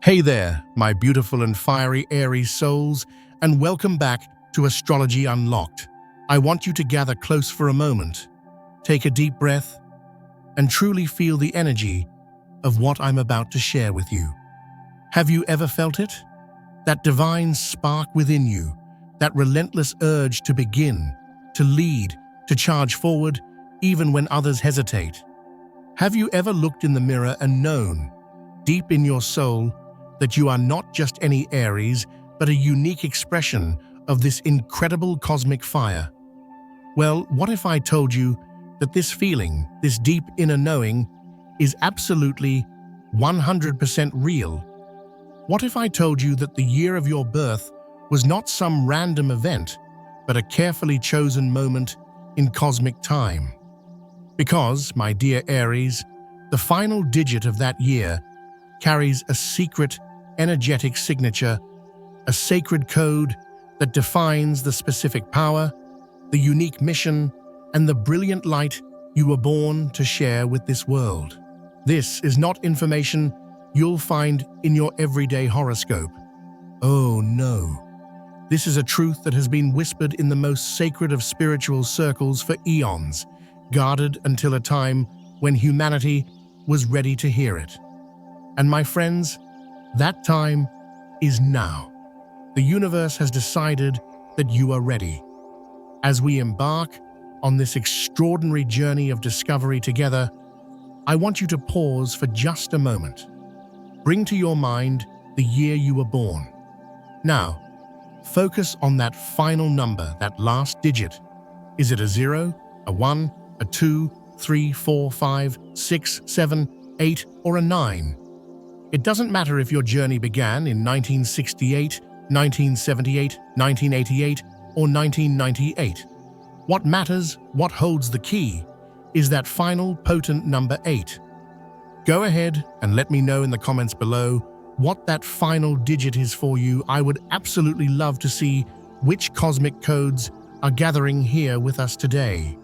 Hey there, my beautiful and fiery Aries souls, and welcome back to Astrology Unlocked. I want you to gather close for a moment, take a deep breath, and truly feel the energy of what I'm about to share with you. Have you ever felt it? That divine spark within you, that relentless urge to begin, to lead, to charge forward, even when others hesitate. Have you ever looked in the mirror and known, deep in your soul, that you are not just any Aries, but a unique expression of this incredible cosmic fire? Well, what if I told you that this feeling, this deep inner knowing, is absolutely 100% real? What if I told you that the year of your birth was not some random event, but a carefully chosen moment in cosmic time? Because, my dear Aries, the final digit of that year carries a secret, energetic signature, a sacred code that defines the specific power, the unique mission, and the brilliant light you were born to share with this world. This is not information you'll find in your everyday horoscope. Oh no. This is a truth that has been whispered in the most sacred of spiritual circles for eons, guarded until a time when humanity was ready to hear it. And my friends, that time is now. The universe has decided that you are ready. As we embark on this extraordinary journey of discovery together, I want you to pause for just a moment. Bring to your mind the year you were born. Now, focus on that final number, that last digit. Is it a 0, a 1, a 2, 3, 4, 5, 6, 7, 8, or a 9? It doesn't matter if your journey began in 1968, 1978, 1988, or 1998. What matters, what holds the key, is that final potent number 8. Go ahead and let me know in the comments below what that final digit is for you. I would absolutely love to see which cosmic codes are gathering here with us today.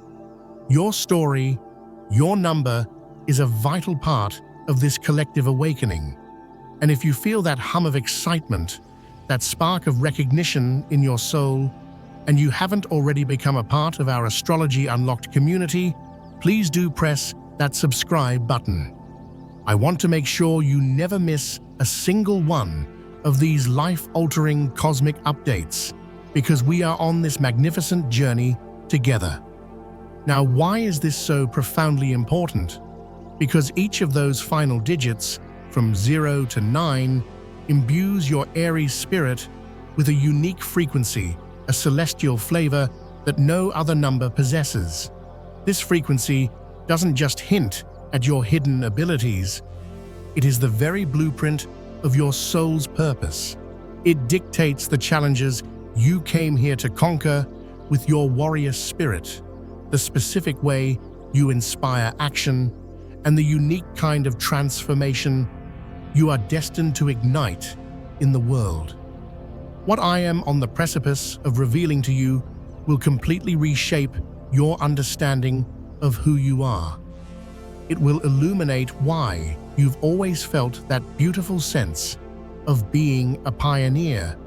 Your story, your number, is a vital part of this collective awakening. And if you feel that hum of excitement, that spark of recognition in your soul, and you haven't already become a part of our Astrology Unlocked community, please do press that subscribe button. I want to make sure you never miss a single one of these life-altering cosmic updates, because we are on this magnificent journey together. Now, why is this so profoundly important? Because each of those final digits, from 0 to 9, imbues your Aries spirit with a unique frequency, a celestial flavor that no other number possesses. This frequency doesn't just hint at your hidden abilities, it is the very blueprint of your soul's purpose. It dictates the challenges you came here to conquer with your warrior spirit, the specific way you inspire action, and the unique kind of transformation you are destined to ignite in the world. What I am on the precipice of revealing to you will completely reshape your understanding of who you are. It will illuminate why you've always felt that beautiful sense of being a pioneer,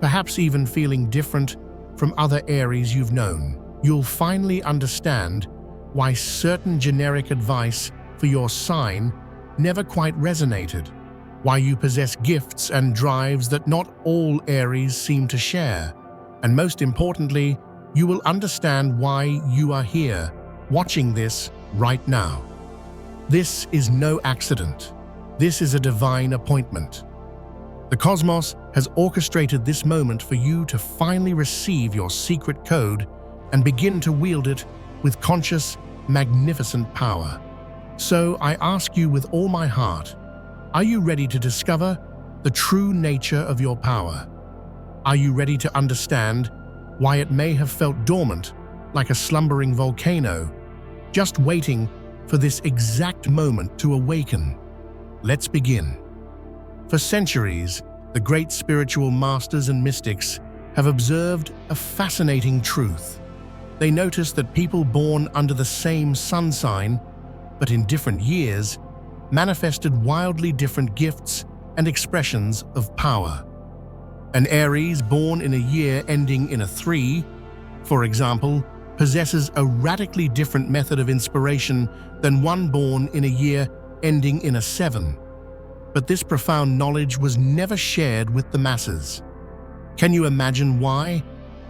perhaps even feeling different from other Aries you've known. You'll finally understand why certain generic advice for your sign never quite resonated, why you possess gifts and drives that not all Aries seem to share, and most importantly, you will understand why you are here, watching this right now. This is no accident. This is a divine appointment. The cosmos has orchestrated this moment for you to finally receive your secret code and begin to wield it with conscious, magnificent power. So I ask you with all my heart, are you ready to discover the true nature of your power? Are you ready to understand why it may have felt dormant, like a slumbering volcano, just waiting for this exact moment to awaken? Let's begin. For centuries, the great spiritual masters and mystics have observed a fascinating truth. They noticed that people born under the same sun sign, but in different years, manifested wildly different gifts and expressions of power. An Aries born in a year ending in a 3, for example, possesses a radically different method of inspiration than one born in a year ending in a 7. But this profound knowledge was never shared with the masses. Can you imagine why?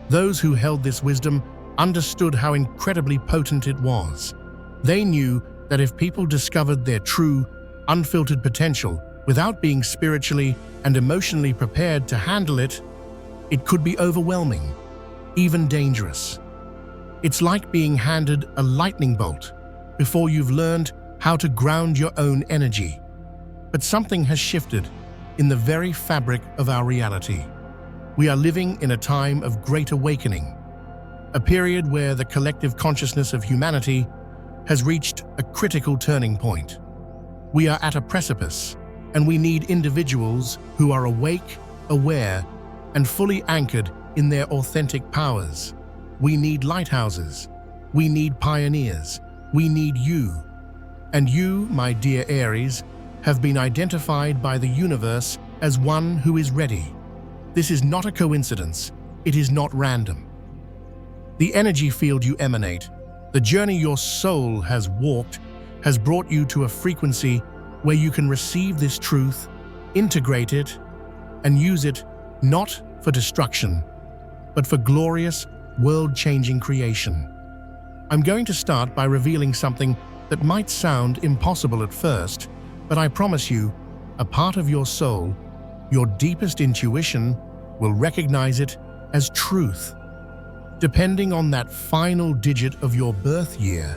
Those who held this wisdom understood how incredibly potent it was. They knew that if people discovered their true, unfiltered potential without being spiritually and emotionally prepared to handle it, it could be overwhelming, even dangerous. It's like being handed a lightning bolt before you've learned how to ground your own energy. But something has shifted in the very fabric of our reality. We are living in a time of great awakening, a period where the collective consciousness of humanity has reached a critical turning point. We are at a precipice, and we need individuals who are awake, aware, and fully anchored in their authentic powers. We need lighthouses. We need pioneers. We need you. And you, my dear Aries, have been identified by the universe as one who is ready. This is not a coincidence. It is not random. The energy field you emanate, the journey your soul has walked, has brought you to a frequency where you can receive this truth, integrate it, and use it not for destruction, but for glorious, world-changing creation. I'm going to start by revealing something that might sound impossible at first, but I promise you, a part of your soul, your deepest intuition, will recognize it as truth. Depending on that final digit of your birth year,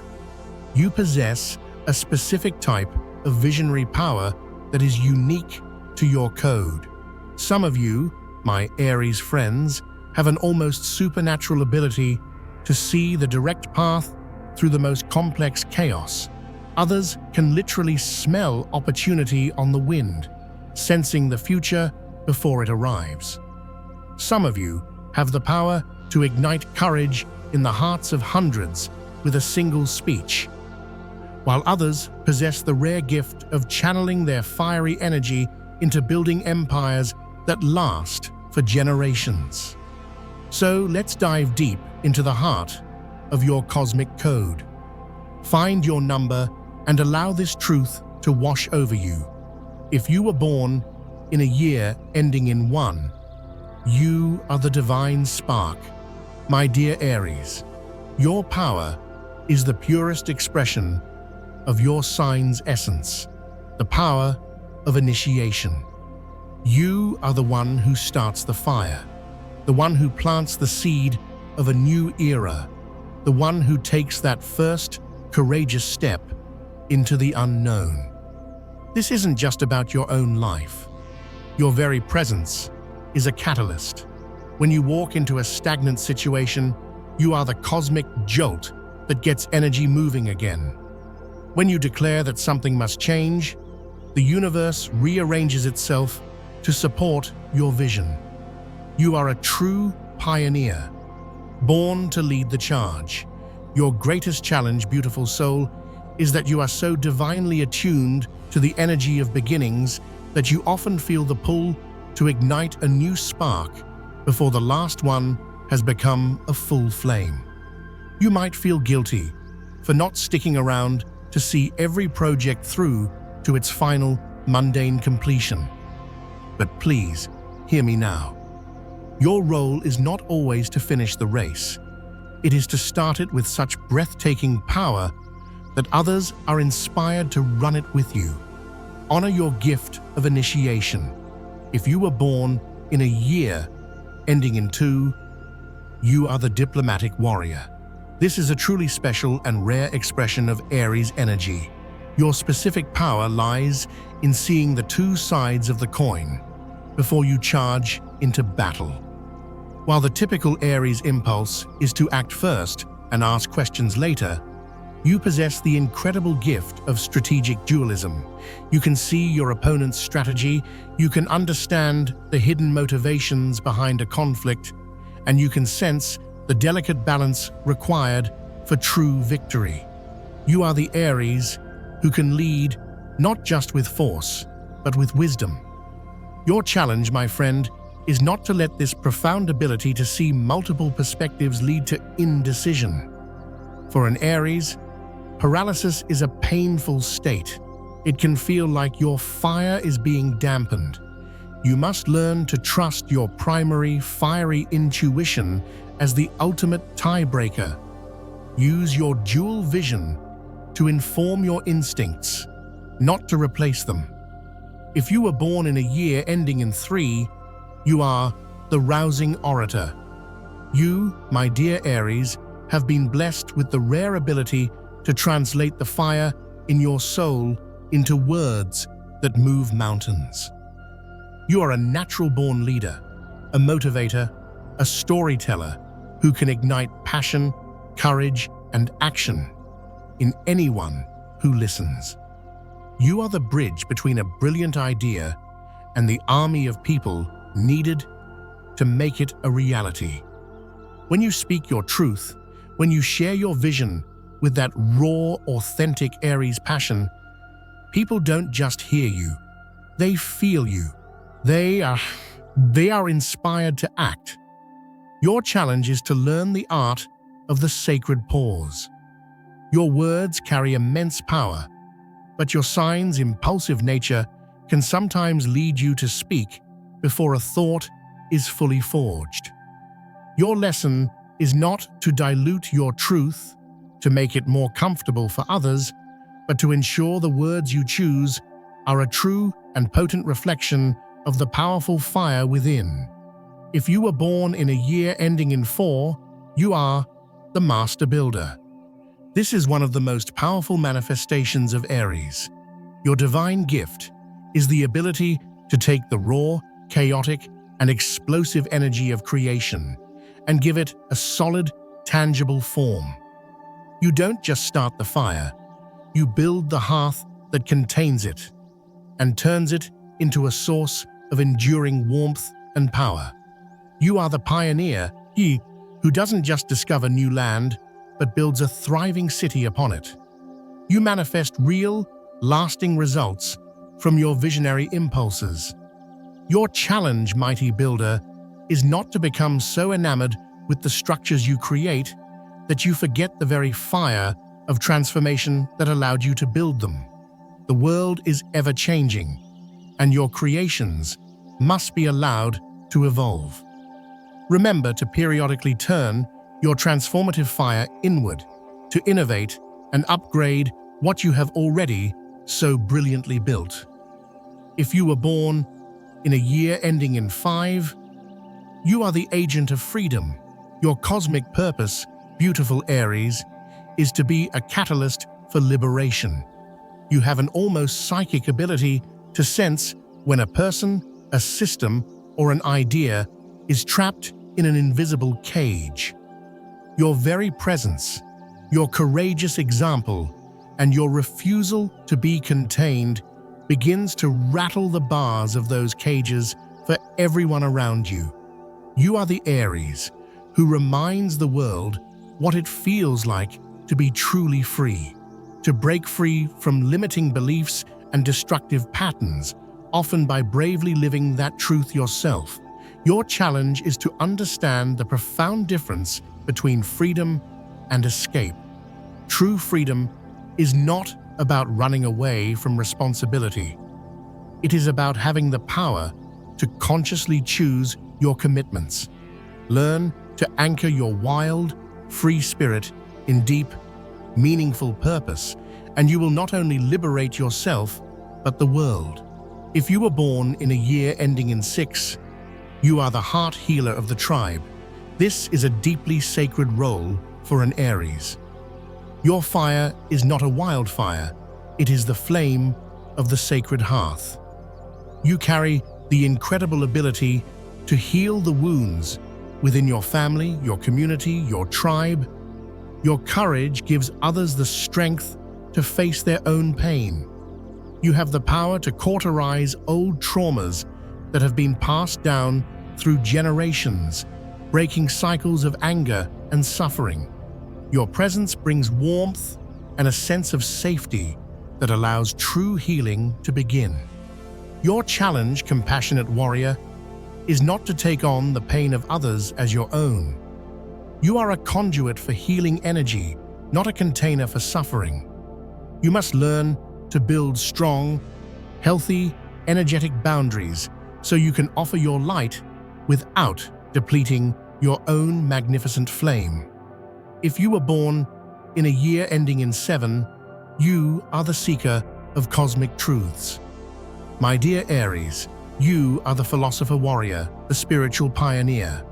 you possess a specific type of visionary power that is unique to your code. Some of you, my Aries friends, have an almost supernatural ability to see the direct path through the most complex chaos. Others can literally smell opportunity on the wind, sensing the future before it arrives. Some of you have the power to ignite courage in the hearts of hundreds with a single speech, while others possess the rare gift of channeling their fiery energy into building empires that last for generations. So let's dive deep into the heart of your cosmic code. Find your number and allow this truth to wash over you. If you were born in a year ending in 1, you are the divine spark. My dear Aries, your power is the purest expression of your sign's essence, the power of initiation. You are the one who starts the fire, the one who plants the seed of a new era, the one who takes that first courageous step into the unknown. This isn't just about your own life. Your very presence is a catalyst. When you walk into a stagnant situation, you are the cosmic jolt that gets energy moving again. When you declare that something must change, the universe rearranges itself to support your vision. You are a true pioneer, born to lead the charge. Your greatest challenge, beautiful soul, is that you are so divinely attuned to the energy of beginnings that you often feel the pull to ignite a new spark before the last one has become a full flame. You might feel guilty for not sticking around to see every project through to its final mundane completion. But please, hear me now. Your role is not always to finish the race. It is to start it with such breathtaking power that others are inspired to run it with you. Honor your gift of initiation. If you were born in a year ending in 2, you are the diplomatic warrior. This is a truly special and rare expression of Aries energy. Your specific power lies in seeing the two sides of the coin before you charge into battle. While the typical Aries impulse is to act first and ask questions later, you possess the incredible gift of strategic dualism. You can see your opponent's strategy, you can understand the hidden motivations behind a conflict, and you can sense the delicate balance required for true victory. You are the Aries who can lead not just with force, but with wisdom. Your challenge, my friend, is not to let this profound ability to see multiple perspectives lead to indecision. For an Aries, paralysis is a painful state. It can feel like your fire is being dampened. You must learn to trust your primary, fiery intuition as the ultimate tiebreaker. Use your dual vision to inform your instincts, not to replace them. If you were born in a year ending in 3, you are the rousing orator. You, my dear Aries, have been blessed with the rare ability to translate the fire in your soul into words that move mountains. You are a natural-born leader, a motivator, a storyteller who can ignite passion, courage, and action in anyone who listens. You are the bridge between a brilliant idea and the army of people needed to make it a reality. When you speak your truth, when you share your vision with that raw, authentic Aries passion, people don't just hear you, they feel you. They are inspired to act. Your challenge is to learn the art of the sacred pause. Your words carry immense power, but your sign's impulsive nature can sometimes lead you to speak before a thought is fully forged. Your lesson is not to dilute your truth, to make it more comfortable for others, but to ensure the words you choose are a true and potent reflection of the powerful fire within. If you were born in a year ending in 4, you are the master builder. This is one of the most powerful manifestations of Aries. Your divine gift is the ability to take the raw, chaotic, and explosive energy of creation and give it a solid, tangible form. You don't just start the fire, you build the hearth that contains it and turns it into a source of enduring warmth and power. You are the pioneer, he who doesn't just discover new land, but builds a thriving city upon it. You manifest real, lasting results from your visionary impulses. Your challenge, mighty builder, is not to become so enamored with the structures you create that you forget the very fire of transformation that allowed you to build them. The world is ever-changing, and your creations must be allowed to evolve. Remember to periodically turn your transformative fire inward, to innovate and upgrade what you have already so brilliantly built. If you were born in a year ending in 5, you are the agent of freedom. Your cosmic purpose, beautiful Aries, is to be a catalyst for liberation. You have an almost psychic ability to sense when a person, a system, or an idea is trapped in an invisible cage. Your very presence, your courageous example, and your refusal to be contained begins to rattle the bars of those cages for everyone around you. You are the Aries who reminds the world what it feels like to be truly free, to break free from limiting beliefs and destructive patterns, often by bravely living that truth yourself. Your challenge is to understand the profound difference between freedom and escape. True freedom is not about running away from responsibility. It is about having the power to consciously choose your commitments. Learn to anchor your wild, free spirit in deep, meaningful purpose, and you will not only liberate yourself, but the world. If you were born in a year ending in 6, you are the heart healer of the tribe. This is a deeply sacred role for an Aries. Your fire is not a wildfire, it is the flame of the sacred hearth. You carry the incredible ability to heal the wounds within your family, your community, your tribe. Your courage gives others the strength to face their own pain. You have the power to cauterize old traumas that have been passed down through generations, breaking cycles of anger and suffering. Your presence brings warmth and a sense of safety that allows true healing to begin. Your challenge, compassionate warrior, is not to take on the pain of others as your own. You are a conduit for healing energy, not a container for suffering. You must learn to build strong, healthy, energetic boundaries so you can offer your light without depleting your own magnificent flame. If you were born in a year ending in 7, you are the seeker of cosmic truths. My dear Aries, you are the philosopher warrior, the spiritual pioneer.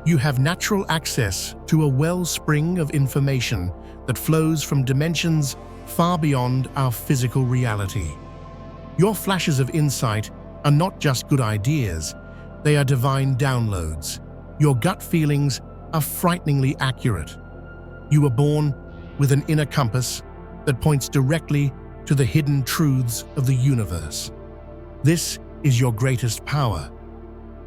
You have natural access to a wellspring of information that flows from dimensions far beyond our physical reality. Your flashes of insight are not just good ideas, they are divine downloads. Your gut feelings are frighteningly accurate. You were born with an inner compass that points directly to the hidden truths of the universe. This is your greatest power,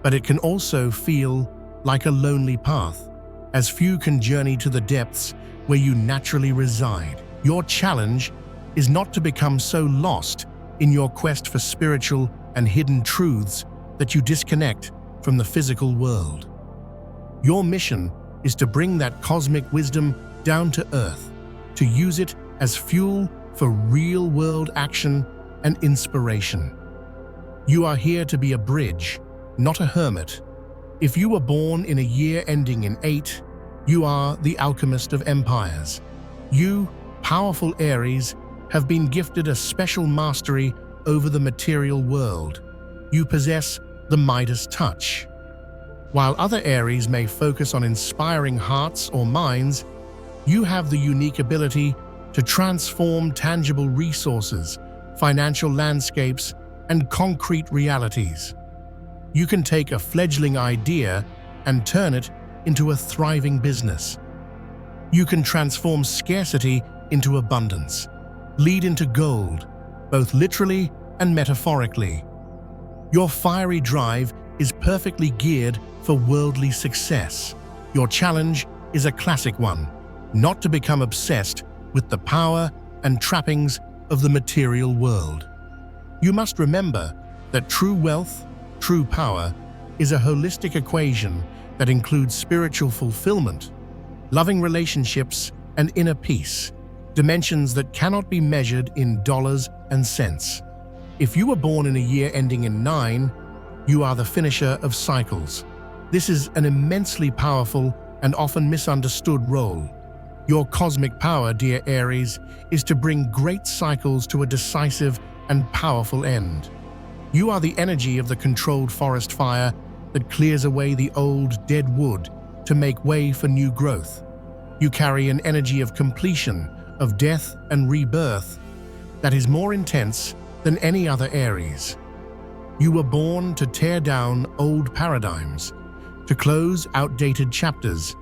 but it can also feel like a lonely path, as few can journey to the depths where you naturally reside. Your challenge is not to become so lost in your quest for spiritual and hidden truths that you disconnect from the physical world. Your mission is to bring that cosmic wisdom down to earth, to use it as fuel for real-world action and inspiration. You are here to be a bridge, not a hermit. If you were born in a year ending in 8, you are the alchemist of empires. You, powerful Aries, have been gifted a special mastery over the material world. You possess the Midas touch. While other Aries may focus on inspiring hearts or minds, you have the unique ability to transform tangible resources, financial landscapes, and concrete realities. You can take a fledgling idea and turn it into a thriving business. You can transform scarcity into abundance, lead into gold, both literally and metaphorically. Your fiery drive is perfectly geared for worldly success. Your challenge is a classic one, not to become obsessed with the power and trappings of the material world. You must remember that true wealth, true power, is a holistic equation that includes spiritual fulfillment, loving relationships, and inner peace, dimensions that cannot be measured in dollars and cents. If you were born in a year ending in 9, you are the finisher of cycles. This is an immensely powerful and often misunderstood role. Your cosmic power, dear Aries, is to bring great cycles to a decisive and powerful end. You are the energy of the controlled forest fire that clears away the old, dead wood to make way for new growth. You carry an energy of completion, of death and rebirth that is more intense than any other Aries. You were born to tear down old paradigms, to close outdated chapters,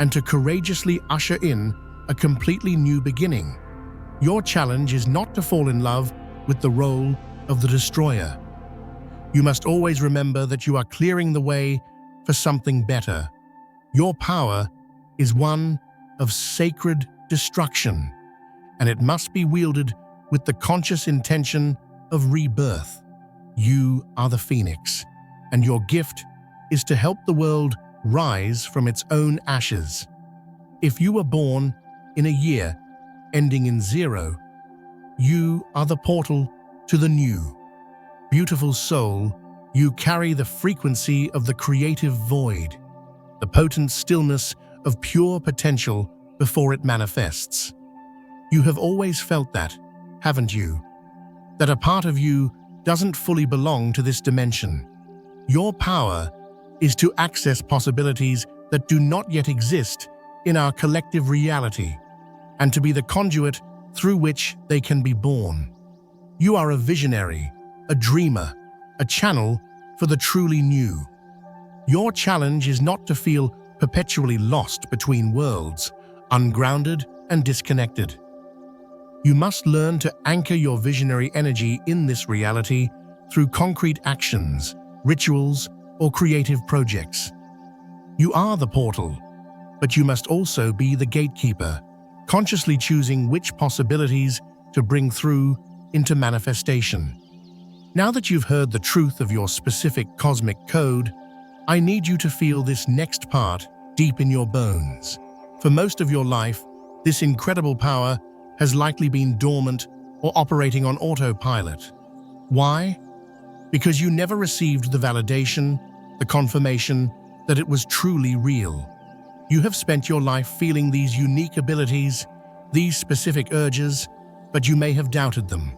and to courageously usher in a completely new beginning. Your challenge is not to fall in love with the role of the destroyer. You must always remember that you are clearing the way for something better. Your power is one of sacred destruction, and it must be wielded with the conscious intention of rebirth. You are the phoenix, and your gift is to help the world rise from its own ashes. If you were born in a year ending in 0, you are the portal to the new. Beautiful soul, you carry the frequency of the creative void, the potent stillness of pure potential before it manifests. You have always felt that, haven't you? That a part of you doesn't fully belong to this dimension. Your power is to access possibilities that do not yet exist in our collective reality, and to be the conduit through which they can be born. You are a visionary, a dreamer, a channel for the truly new. Your challenge is not to feel perpetually lost between worlds, ungrounded and disconnected. You must learn to anchor your visionary energy in this reality through concrete actions, rituals, or creative projects. You are the portal, but you must also be the gatekeeper, consciously choosing which possibilities to bring through into manifestation. Now that you've heard the truth of your specific cosmic code, I need you to feel this next part deep in your bones. For most of your life, this incredible power has likely been dormant or operating on autopilot. Why? Because you never received the validation, the confirmation that it was truly real. You have spent your life feeling these unique abilities, these specific urges, but you may have doubted them.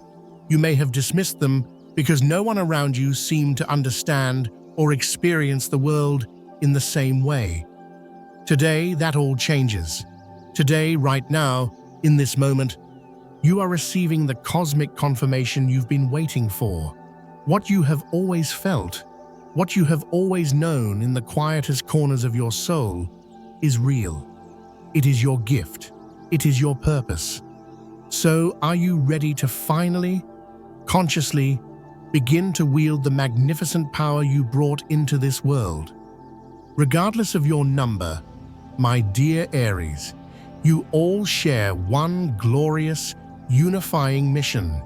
You may have dismissed them because no one around you seemed to understand or experience the world in the same way. Today, that all changes. Today, right now, in this moment, you are receiving the cosmic confirmation you've been waiting for. What you have always felt, what you have always known in the quietest corners of your soul, is real. It is your gift. It is your purpose. So, are you ready to finally, consciously, begin to wield the magnificent power you brought into this world? Regardless of your number, my dear Aries, you all share one glorious, unifying mission.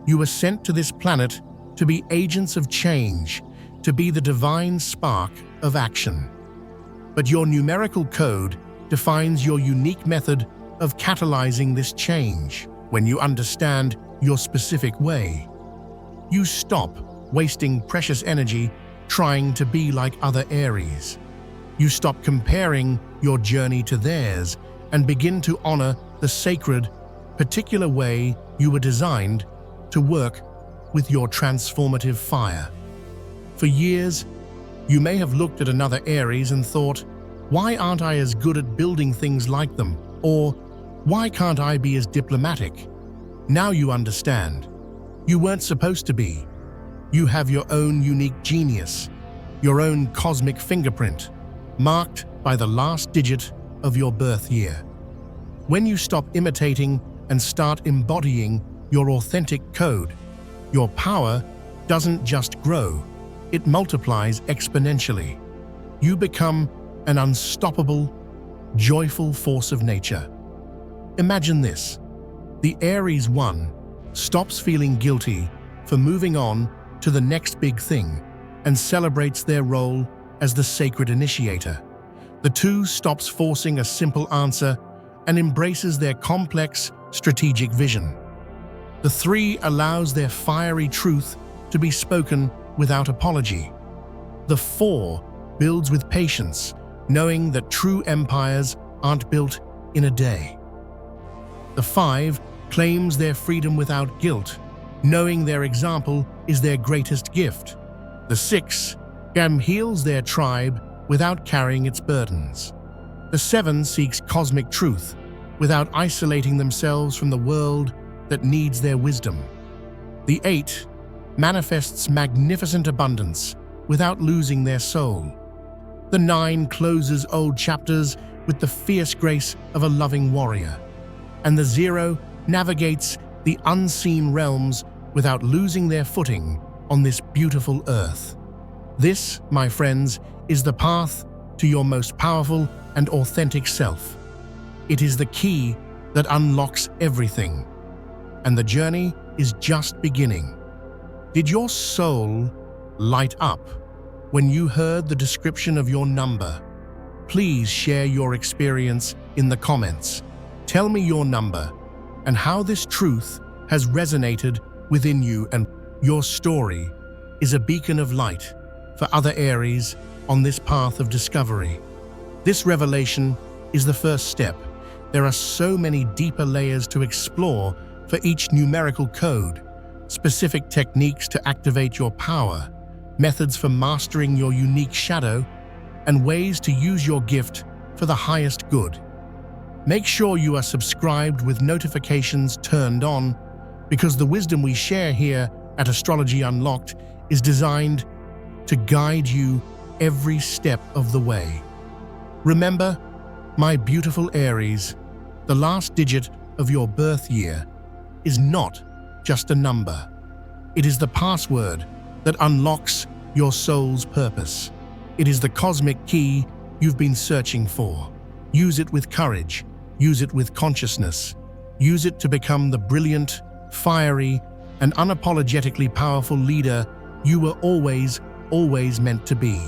You were sent to this planet to be agents of change, to be the divine spark of action. But your numerical code defines your unique method of catalyzing this change. When you understand your specific way, you stop wasting precious energy trying to be like other Aries. You stop comparing your journey to theirs and begin to honor the sacred, particular way you were designed to work with your transformative fire. For years, you may have looked at another Aries and thought, why aren't I as good at building things like them? Or, why can't I be as diplomatic? Now you understand. You weren't supposed to be. You have your own unique genius, your own cosmic fingerprint, marked by the last digit of your birth year. When you stop imitating and start embodying your authentic code, your power doesn't just grow, it multiplies exponentially. You become an unstoppable, joyful force of nature. Imagine this. The Aries one stops feeling guilty for moving on to the next big thing and celebrates their role as the sacred initiator. The two stops forcing a simple answer and embraces their complex, strategic vision. The three allows their fiery truth to be spoken without apology. The four builds with patience, knowing that true empires aren't built in a day. The five claims their freedom without guilt, knowing their example is their greatest gift. The six heals their tribe without carrying its burdens. The seven seeks cosmic truth without isolating themselves from the world that needs their wisdom. The eight manifests magnificent abundance without losing their soul. The nine closes old chapters with the fierce grace of a loving warrior. And the zero navigates the unseen realms without losing their footing on this beautiful earth. This, my friends, is the path to your most powerful and authentic self. It is the key that unlocks everything. And the journey is just beginning. Did your soul light up when you heard the description of your number? Please share your experience in the comments. Tell me your number and how this truth has resonated within you, and your story is a beacon of light for other Aries on this path of discovery. This revelation is the first step. There are so many deeper layers to explore for each numerical code, specific techniques to activate your power, methods for mastering your unique shadow, and ways to use your gift for the highest good. Make sure you are subscribed with notifications turned on, because the wisdom we share here at Astrology Unlocked is designed to guide you every step of the way. Remember, my beautiful Aries, the last digit of your birth year is not just a number. It is the password that unlocks your soul's purpose. It is the cosmic key you've been searching for. Use it with courage. Use it with consciousness. Use it to become the brilliant, fiery, an unapologetically powerful leader you were always meant to be.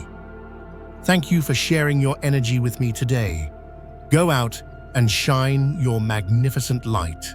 Thank you for sharing your energy with me today. Go out and shine your magnificent light.